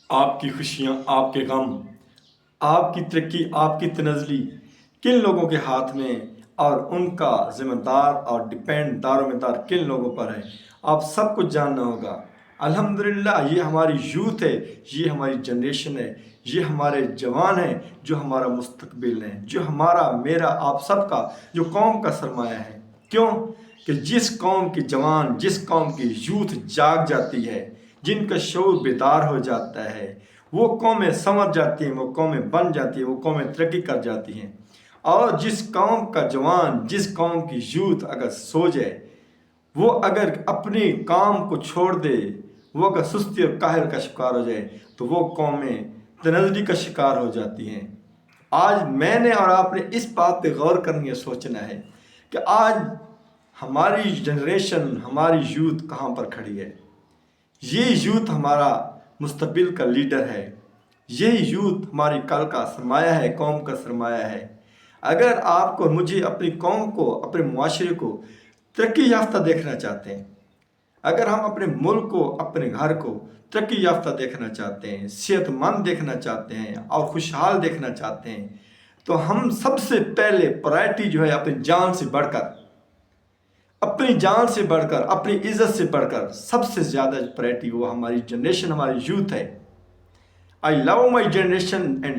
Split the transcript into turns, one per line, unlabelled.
آپ کی خوشیاں، آپ کے غم، آپ کی ترقی، آپ کی تنزلی کن لوگوں کے ہاتھ میں اور ان کا ذمہ دار اور ڈپینڈ دار و مدار کن لوگوں پر ہے، آپ سب کچھ جاننا ہوگا۔ الحمدللہ یہ ہماری یوتھ ہے، یہ ہماری جنریشن ہے، یہ ہمارے جوان ہیں جو ہمارا مستقبل ہے، جو ہمارا، میرا، آپ سب کا، جو قوم کا سرمایہ ہے۔ کیوں کہ جس قوم کی جوان، جس قوم کی یوتھ جاگ جاتی ہے، جن کا شعور بیدار ہو جاتا ہے، وہ قومیں سنور جاتی ہیں، وہ قومیں بن جاتی ہیں، وہ قومیں ترقی کر جاتی ہیں۔ اور جس قوم کا جوان، جس قوم کی یوتھ اگر سو جائے، وہ اگر اپنی کام کو چھوڑ دے، وہ اگر سستی اور کاہل کا شکار ہو جائے تو وہ قومیں تنزلی کا شکار ہو جاتی ہیں۔ آج میں نے اور آپ نے اس بات پہ غور کرنی ہے، سوچنا ہے کہ آج ہماری جنریشن، ہماری یوتھ کہاں پر کھڑی ہے۔ یہ یوتھ ہمارا مستقبل کا لیڈر ہے، یہ یوتھ ہماری کل کا سرمایہ ہے، قوم کا سرمایہ ہے۔ اگر آپ کو، مجھے اپنی قوم کو، اپنے معاشرے کو ترقی یافتہ دیکھنا چاہتے ہیں، اگر ہم اپنے ملک کو، اپنے گھر کو ترقی یافتہ دیکھنا چاہتے ہیں، صحت مند دیکھنا چاہتے ہیں اور خوشحال دیکھنا چاہتے ہیں، تو ہم سب سے پہلے پرائرٹی جو ہے اپنی جان سے بڑھ کر، اپنی جان سے بڑھ کر، اپنی عزت سے بڑھ کر سب سے زیادہ پرائرٹی وہ ہماری جنریشن، ہماری یوتھ ہے۔ I love my generation and